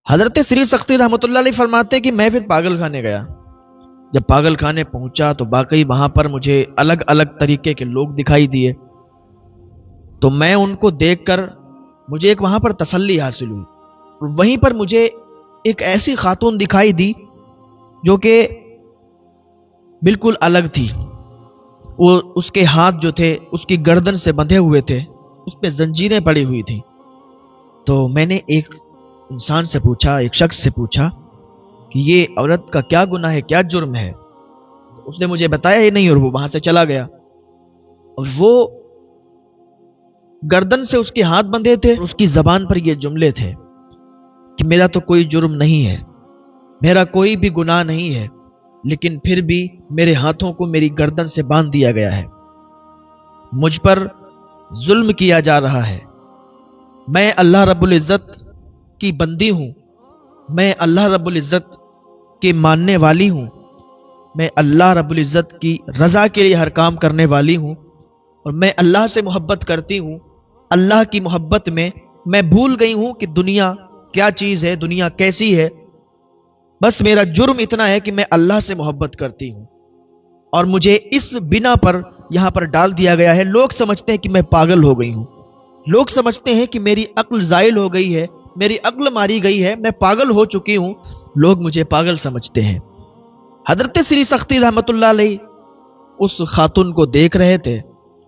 حضرت سری سختی رحمۃ اللہ علیہ فرماتے ہیں کہ میں پھر پاگل خانے گیا. جب پاگل خانے پہنچا تو واقعی وہاں پر مجھے الگ الگ طریقے کے لوگ دکھائی دیے. تو میں ان کو دیکھ کر مجھے ایک وہاں پر تسلی حاصل ہوئی. وہیں پر مجھے ایک ایسی خاتون دکھائی دی جو کہ بالکل الگ تھی. وہ اس کے ہاتھ جو تھے اس کی گردن سے بندھے ہوئے تھے, اس پہ زنجیریں پڑی ہوئی تھیں. تو میں نے ایک انسان سے پوچھا, ایک شخص سے پوچھا کہ یہ عورت کا کیا گناہ ہے, کیا جرم ہے؟ تو اس نے مجھے بتایا ہی نہیں اور وہ وہاں سے چلا گیا. اور وہ گردن سے اس کے ہاتھ بندھے تھے اور اس کی زبان پر یہ جملے تھے کہ میرا تو کوئی جرم نہیں ہے, میرا کوئی بھی گناہ نہیں ہے, لیکن پھر بھی میرے ہاتھوں کو میری گردن سے باندھ دیا گیا ہے, مجھ پر ظلم کیا جا رہا ہے. میں اللہ رب العزت کی بندی ہوں, میں اللہ رب العزت کے ماننے والی ہوں, میں اللہ رب العزت کی رضا کے لیے ہر کام کرنے والی ہوں, اور میں اللہ سے محبت کرتی ہوں. اللہ کی محبت میں بھول گئی ہوں کہ دنیا کیا چیز ہے, دنیا کیسی ہے. بس میرا جرم اتنا ہے کہ میں اللہ سے محبت کرتی ہوں اور مجھے اس بنا پر یہاں پر ڈال دیا گیا ہے. لوگ سمجھتے ہیں کہ میں پاگل ہو گئی ہوں, لوگ سمجھتے ہیں کہ میری عقل زائل ہو گئی ہے, میری عقل ماری گئی ہے, میں پاگل ہو چکی ہوں, لوگ مجھے پاگل سمجھتے ہیں. حضرت سری سختی رحمۃ اللہ علیہ اس خاتون کو دیکھ رہے تھے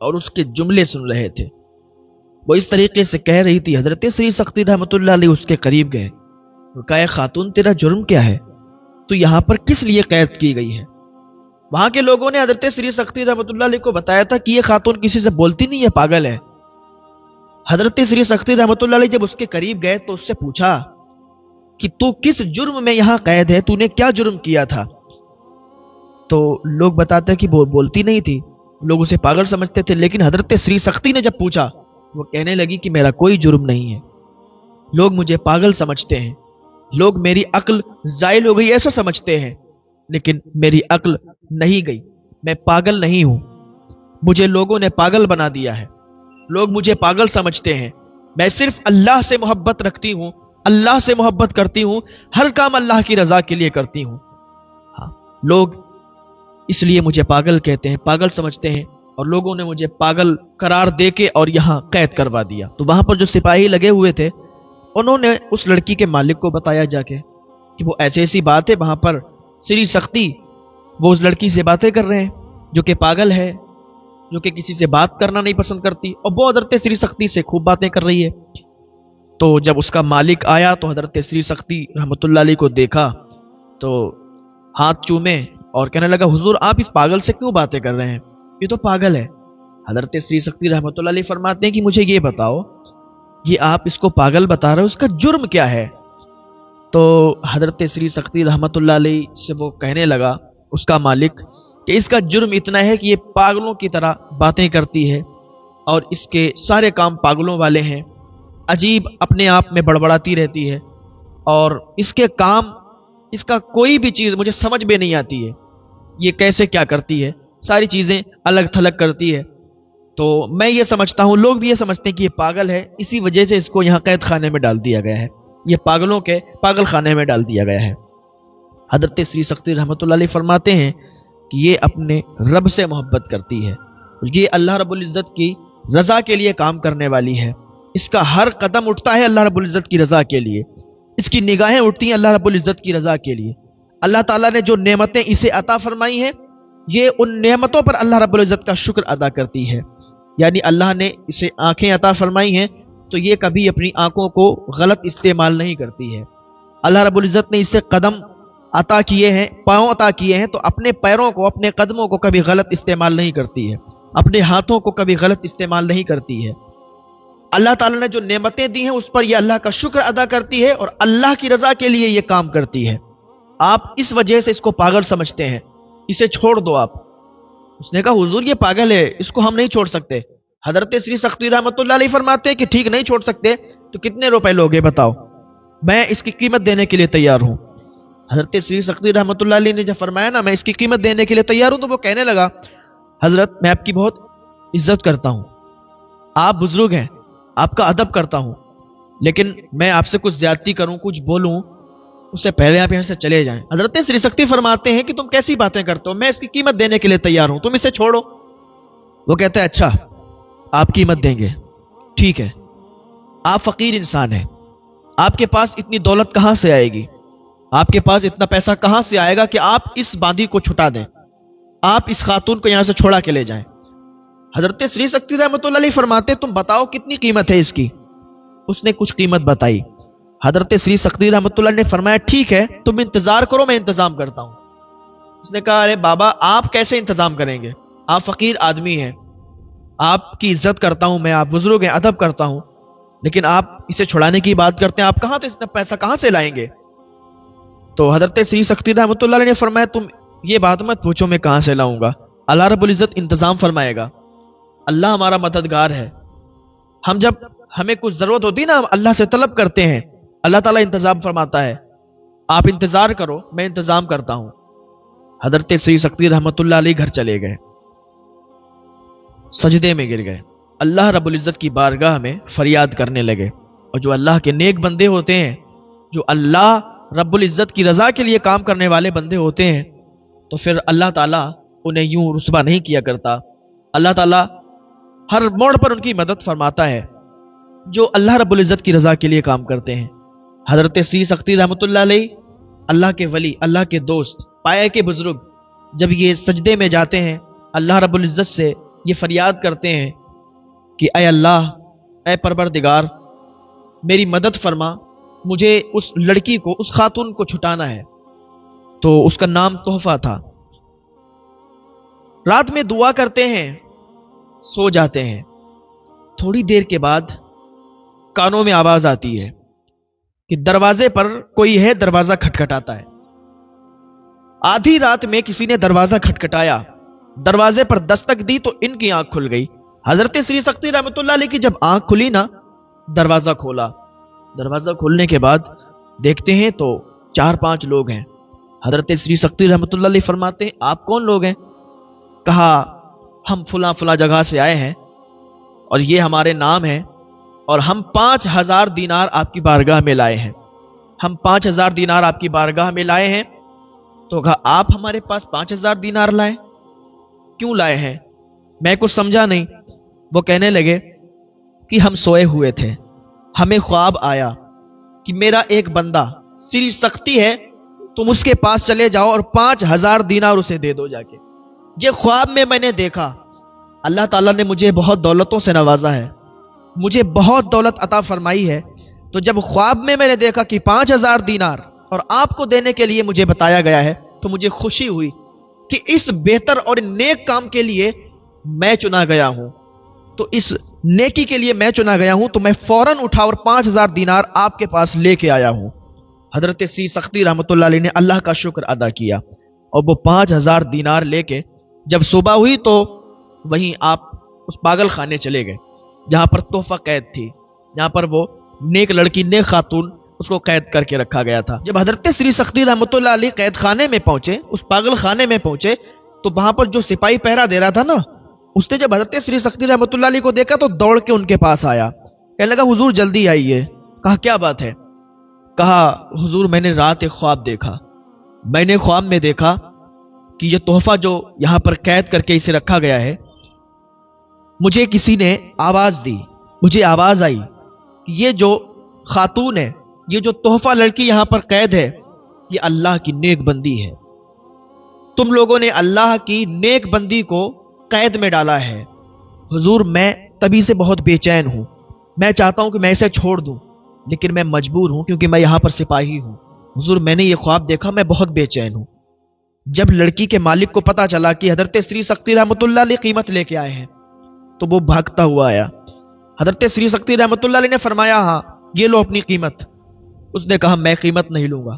اور اس کے جملے سن رہے تھے. وہ اس طریقے سے کہہ رہی تھی. حضرت سری سختی رحمۃ اللہ علیہ اس کے قریب گئے اور کہا, خاتون تیرا جرم کیا ہے, تو یہاں پر کس لیے قید کی گئی ہے؟ وہاں کے لوگوں نے حضرت سری سختی رحمۃ اللہ علیہ کو بتایا تھا کہ یہ خاتون کسی سے بولتی نہیں ہے, پاگل ہے. حضرت سری سختی رحمۃ اللہ علیہ جب اس کے قریب گئے تو اس سے پوچھا کہ تو کس جرم میں یہاں قید ہے, تو نے کیا جرم کیا تھا؟ تو لوگ بتاتے کہ وہ بولتی نہیں تھی, لوگ اسے پاگل سمجھتے تھے. لیکن حضرت سری سختی نے جب پوچھا وہ کہنے لگی کہ میرا کوئی جرم نہیں ہے, لوگ مجھے پاگل سمجھتے ہیں, لوگ میری عقل زائل ہو گئی ایسا سمجھتے ہیں, لیکن میری عقل نہیں گئی, میں پاگل نہیں ہوں. مجھے لوگوں نے پاگل بنا دیا ہے, لوگ مجھے پاگل سمجھتے ہیں. میں صرف اللہ سے محبت رکھتی ہوں, اللہ سے محبت کرتی ہوں, ہر کام اللہ کی رضا کے لیے کرتی ہوں. ہاں, لوگ اس لیے مجھے پاگل کہتے ہیں, پاگل سمجھتے ہیں, اور لوگوں نے مجھے پاگل قرار دے کے اور یہاں قید کروا دیا. تو وہاں پر جو سپاہی لگے ہوئے تھے انہوں نے اس لڑکی کے مالک کو بتایا جا کے کہ وہ ایسی بات ہے, وہاں پر سری سختی وہ اس لڑکی سے باتیں کر رہے ہیں جو کہ پاگل ہے, جو کہ کسی سے بات کرنا نہیں پسند کرتی, اور وہ حضرت سری سختی سے خوب باتیں کر رہی ہے. تو جب اس کا مالک آیا تو حضرت سری سختی رحمۃ اللہ علیہ کو دیکھا تو ہاتھ چومے اور کہنے لگا, حضور آپ اس پاگل سے کیوں باتیں کر رہے ہیں, یہ تو پاگل ہے. حضرت سری سختی رحمۃ اللہ علیہ فرماتے ہیں کہ مجھے یہ بتاؤ, یہ آپ اس کو پاگل بتا رہے ہو, اس کا جرم کیا ہے؟ تو حضرت سری سختی رحمۃ اللہ علیہ سے وہ کہنے لگا اس کا مالک کہ اس کا جرم اتنا ہے کہ یہ پاگلوں کی طرح باتیں کرتی ہے اور اس کے سارے کام پاگلوں والے ہیں, عجیب اپنے آپ میں بڑبڑاتی رہتی ہے, اور اس کے کام, اس کا کوئی بھی چیز مجھے سمجھ میں نہیں آتی ہے, یہ کیسے کیا کرتی ہے, ساری چیزیں الگ تھلگ کرتی ہے. تو میں یہ سمجھتا ہوں, لوگ بھی یہ سمجھتے ہیں کہ یہ پاگل ہے, اسی وجہ سے اس کو یہاں قید خانے میں ڈال دیا گیا ہے, یہ پاگلوں کے پاگل خانے میں ڈال دیا گیا ہے. حضرت سری سختی رحمۃ اللہ علیہ فرماتے ہیں کہ یہ اپنے رب سے محبت کرتی ہے, یہ اللہ رب العزت کی رضا کے لیے کام کرنے والی ہے, اس کا ہر قدم اٹھتا ہے اللہ رب العزت کی رضا کے لیے, اس کی نگاہیں اٹھتی ہیں اللہ رب العزت کی رضا کے لیے. اللہ تعالیٰ نے جو نعمتیں اسے عطا فرمائی ہیں, یہ ان نعمتوں پر اللہ رب العزت کا شکر ادا کرتی ہے. یعنی اللہ نے اسے آنکھیں عطا فرمائی ہیں تو یہ کبھی اپنی آنکھوں کو غلط استعمال نہیں کرتی ہے. اللہ رب العزت نے اسے قدم عطا کیے ہیں, پاؤں عطا کیے ہیں, تو اپنے پیروں کو, اپنے قدموں کو کبھی غلط استعمال نہیں کرتی ہے, اپنے ہاتھوں کو کبھی غلط استعمال نہیں کرتی ہے. اللہ تعالیٰ نے جو نعمتیں دی ہیں اس پر یہ اللہ کا شکر ادا کرتی ہے اور اللہ کی رضا کے لیے یہ کام کرتی ہے. آپ اس وجہ سے اس کو پاگل سمجھتے ہیں, اسے چھوڑ دو آپ. اس نے کہا, حضور یہ پاگل ہے, اس کو ہم نہیں چھوڑ سکتے. حضرت سری سختی رحمۃ اللہ علیہ فرماتے ہیں کہ ٹھیک نہیں چھوڑ سکتے تو کتنے روپے لوگے بتاؤ, میں اس کی قیمت دینے کے لیے تیار ہوں. حضرت سری سختی رحمۃ اللہ علیہ نے جب فرمایا نا میں اس کی قیمت دینے کے لیے تیار ہوں, تو وہ کہنے لگا, حضرت میں آپ کی بہت عزت کرتا ہوں, آپ بزرگ ہیں, آپ کا ادب کرتا ہوں, لیکن میں آپ سے کچھ زیادتی کروں، کچھ بولوں، اس سے پہلے آپ یہاں سے چلے جائیں۔ حضرت سری سکتی فرماتے ہیں کہ تم کیسی باتیں کرتے ہو، میں اس کی قیمت دینے کے لیے تیار ہوں، تم اسے چھوڑو۔ وہ کہتا ہے اچھا آپ قیمت دیں گے، ٹھیک ہے، آپ فقیر انسان ہیں، آپ کے پاس اتنی دولت کہاں سے آئے گی، آپ کے پاس اتنا پیسہ کہاں سے آئے گا کہ آپ اس باندھی کو چھٹا دیں، آپ اس خاتون کو یہاں سے چھوڑا کے لے جائیں۔ حضرت سری سکتی رحمۃ اللہ علیہ فرماتے تم بتاؤ کتنی قیمت ہے اس کی۔ اس نے کچھ قیمت بتائی۔ حضرت سری سکتی رحمۃ اللہ نے فرمایا ٹھیک ہے تم انتظار کرو، میں انتظام کرتا ہوں۔ اس نے کہا ارے بابا آپ کیسے انتظام کریں گے، آپ فقیر آدمی ہیں، آپ کی عزت کرتا ہوں میں، آپ بزرگ ہیں، ادب کرتا ہوں، لیکن آپ اسے چھڑانے کی بات کرتے ہیں، آپ کہاں سے اتنا پیسہ کہاں سے لائیں گے؟ تو حضرت سری سکتی رحمۃ اللہ علیہ نے فرمایا تم یہ بات مت پوچھو میں کہاں سے لاؤں گا، اللہ رب العزت انتظام فرمائے گا، اللہ ہمارا مددگار ہے، ہم جب ہمیں کچھ ضرورت ہوتی نا ہم اللہ سے طلب کرتے ہیں، اللہ تعالیٰ انتظام فرماتا ہے، آپ انتظار کرو میں انتظام کرتا ہوں۔ حضرت سری سکتی رحمۃ اللہ علیہ گھر چلے گئے، سجدے میں گر گئے، اللہ رب العزت کی بارگاہ میں فریاد کرنے لگے۔ اور جو اللہ کے نیک بندے ہوتے ہیں، جو اللہ رب العزت کی رضا کے لیے کام کرنے والے بندے ہوتے ہیں، تو پھر اللہ تعالیٰ انہیں یوں رسوا نہیں کیا کرتا، اللہ تعالیٰ ہر موڑ پر ان کی مدد فرماتا ہے جو اللہ رب العزت کی رضا کے لیے کام کرتے ہیں۔ حضرت سری سکتی رحمۃ اللہ علیہ اللہ کے ولی، اللہ کے دوست، پائے کے بزرگ، جب یہ سجدے میں جاتے ہیں اللہ رب العزت سے یہ فریاد کرتے ہیں کہ اے اللہ، اے پروردگار میری مدد فرما، مجھے اس لڑکی کو، اس خاتون کو چھٹانا ہے۔ تو اس کا نام تحفہ تھا۔ رات میں دعا کرتے ہیں، سو جاتے ہیں، تھوڑی دیر کے بعد کانوں میں آواز آتی ہے کہ دروازے پر کوئی ہے، دروازہ کھٹکھٹاتا ہے۔ آدھی رات میں کسی نے دروازہ کھٹکھٹایا، دروازے پر دستک دی تو ان کی آنکھ کھل گئی۔ حضرت سری سکتی رحمۃ اللہ علیہ کی جب آنکھ کھلی نا، دروازہ کھولا، دروازہ کھولنے کے بعد دیکھتے ہیں تو 4-5 لوگ ہیں۔ حضرت سری سکتی رحمۃ اللہ علیہ فرماتے ہیں آپ کون لوگ ہیں؟ کہا ہم فلاں فلاں جگہ سے آئے ہیں اور یہ ہمارے نام ہیں، اور ہم 5000 دینار آپ کی بارگاہ میں لائے ہیں، ہم 5000 دینار آپ کی بارگاہ میں لائے ہیں۔ تو کہا آپ ہمارے پاس 5000 دینار لائے، کیوں لائے ہیں؟ میں کچھ سمجھا نہیں۔ وہ کہنے لگے کہ ہم سوئے ہوئے تھے، ہمیں خواب آیا کہ میرا ایک بندہ سری سختی ہے، تم اس کے پاس چلے جاؤ اور 5000 دینار اسے دے دو جا کے۔ یہ خواب میں نے دیکھا، اللہ تعالیٰ نے مجھے بہت دولتوں سے نوازا ہے، مجھے بہت دولت عطا فرمائی ہے، تو جب خواب میں نے دیکھا کہ 5000 دینار اور آپ کو دینے کے لیے مجھے بتایا گیا ہے، تو مجھے خوشی ہوئی کہ اس بہتر اور نیک کام کے لیے میں چنا گیا ہوں، تو اس نیکی کے لیے میں چنا گیا ہوں، تو میں فوراً اٹھا اور 5000 دینار آپ کے پاس لے کے آیا ہوں۔ حضرت سری سختی رحمۃ اللہ علیہ نے اللہ کا شکر ادا کیا، اور وہ 5000 دینار لے کے جب صبح ہوئی تو وہیں آپ اس پاگل خانے چلے گئے جہاں پر تحفہ قید تھی، جہاں پر وہ نیک لڑکی، نیک خاتون، اس کو قید کر کے رکھا گیا تھا۔ جب حضرت سری سختی رحمۃ اللہ علیہ قید خانے میں پہنچے، اس پاگل خانے میں پہنچے، تو وہاں پر جو سپاہی پہرا دے رہا تھا نا، اس نے جب حضرت سری سختی رحمۃ اللہ علیہ کو دیکھا تو دوڑ کے ان کے پاس آیا، کہنے لگا حضور جلدی آئیے۔ کہا کیا بات ہے؟ کہا حضور میں نے رات ایک خواب دیکھا، میں نے خواب میں دیکھا کہ یہ تحفہ جو یہاں پر قید کر کے اسے رکھا گیا ہے، مجھے کسی نے آواز دی، مجھے آواز آئی کہ یہ جو خاتون ہے، یہ جو تحفہ لڑکی یہاں پر قید ہے، یہ اللہ کی نیک بندی ہے، تم لوگوں نے اللہ کی نیک بندی کو قید میں ڈالا ہے۔ حضور میں تبھی سے بہت بے چین ہوں، میں چاہتا ہوں کہ میں اسے چھوڑ دوں، لیکن میں مجبور ہوں کیونکہ میں یہاں پر سپاہی ہوں۔ حضور میں نے یہ خواب دیکھا، میں بہت بے چین ہوں۔ جب لڑکی کے مالک کو پتا چلا کہ حضرت سری سختی رحمۃ اللہ علیہ قیمت لے کے آئے ہیں، تو وہ بھاگتا ہوا آیا۔ حضرت سری سختی رحمۃ اللہ علیہ نے فرمایا ہاں یہ لو اپنی قیمت۔ اس نے کہا میں قیمت نہیں لوں گا۔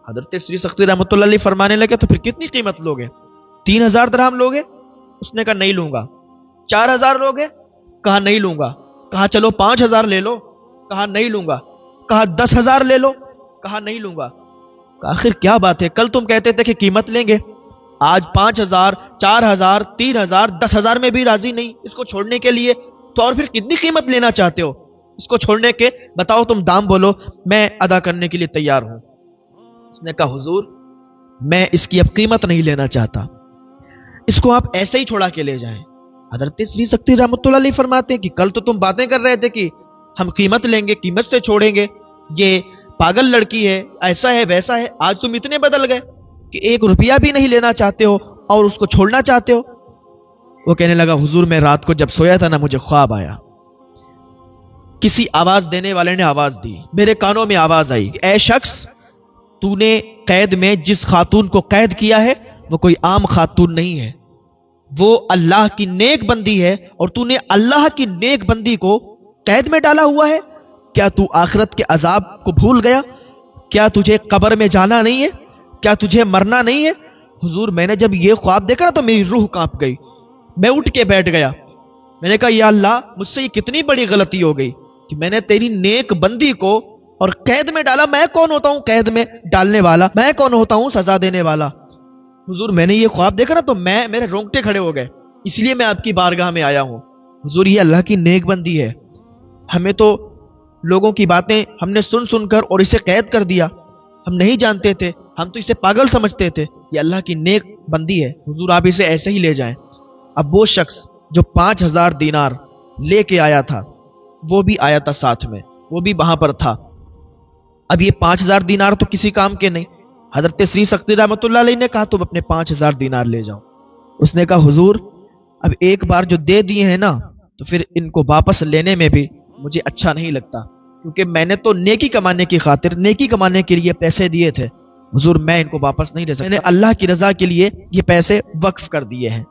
حضرت سری سختی رحمۃ اللہ علیہ فرمانے لگے تو پھر کتنی قیمت لوگے؟ 3000 درہم لوگے؟ اس نے کہا نہیں لوں گا۔ 4000 لوگے؟ کہا نہیں لوں گا۔ کہا چلو 5000 لے لو؟ کہا نہیں لوں گا۔ کہا 10,000 لے لو؟ کہا نہیں لوں گا۔ کہا آخر کیا بات ہے، کل تم کہتے تھے کہ قیمت لیں گے، آج 5000، 4000، 3000، 10,000 میں بھی راضی نہیں اس کو چھوڑنے کے لیے، تو اور پھر کتنی قیمت لینا چاہتے ہو؟ اس کو چھوڑنے کے بتاؤ تم دام بولو، میں ادا کرنے کے لیے تیار ہوں۔ اس نے کہا حضور میں اس کی اب قیمت نہیں لینا چاہتا، اس کو آپ ایسے ہی چھوڑا کے لے جائیں۔ حضرت سری سکتی رحمۃ اللہ علیہ فرماتے ہیں کہ کل تو تم باتیں کر رہے تھے کہ ہم قیمت لیں گے، قیمت سے چھوڑیں گے، یہ پاگل لڑکی ہے، ایسا ہے ویسا ہے، آج تم اتنے بدل گئے کہ 1 روپیہ بھی نہیں لینا چاہتے ہو اور اس کو چھوڑنا چاہتے ہو۔ وہ کہنے لگا حضور میں رات کو جب سویا تھا نا، مجھے خواب آیا، کسی آواز دینے والے نے آواز دی، میرے کانوں میں آواز آئی، اے شخص تو نے قید میں جس خاتون کو قید کیا ہے وہ کوئی عام خاتون نہیں ہے، وہ اللہ کی نیک بندی ہے، اور تو نے اللہ کی نیک بندی کو قید میں ڈالا ہوا ہے۔ کیا تو آخرت کے عذاب کو بھول گیا؟ کیا تجھے قبر میں جانا نہیں ہے؟ کیا تجھے مرنا نہیں ہے؟ حضور میں نے جب یہ خواب دیکھا نا تو میری روح کانپ گئی، میں اٹھ کے بیٹھ گیا، میں نے کہا یا اللہ مجھ سے یہ کتنی بڑی غلطی ہو گئی کہ میں نے تیری نیک بندی کو اور قید میں ڈالا۔ میں کون ہوتا ہوں قید میں ڈالنے والا؟ میں کون ہوتا ہوں سزا دینے والا؟ حضور میں نے یہ خواب دیکھا نا تو میرے رونگٹے کھڑے ہو گئے، اس لیے میں آپ کی بارگاہ میں آیا ہوں۔ حضور یہ اللہ کی نیک بندی ہے، ہمیں تو لوگوں کی باتیں ہم نے سن کر اور اسے قید کر دیا، ہم نہیں جانتے تھے، ہم تو اسے پاگل سمجھتے تھے، یہ اللہ کی نیک بندی ہے، حضور آپ اسے ایسے ہی لے جائیں۔ اب وہ شخص جو 5000 دینار لے کے آیا تھا وہ بھی آیا تھا ساتھ میں، وہ بھی وہاں پر تھا۔ اب یہ 5000 دینار تو کسی کام کے نہیں۔ حضرت سری سکتی رحمۃ اللہ علیہ نے کہا تم اپنے 5000 دینار لے جاؤ۔ اس نے کہا حضور اب ایک بار جو دے دیے ہیں نا تو پھر ان کو واپس لینے میں بھی مجھے اچھا نہیں لگتا، کیونکہ میں نے تو نیکی کمانے کی خاطر، نیکی کمانے کے لیے پیسے دیے تھے، حضور میں ان کو واپس نہیں لے سکتا، میں نے اللہ کی رضا کے لیے یہ پیسے وقف کر دیے ہیں۔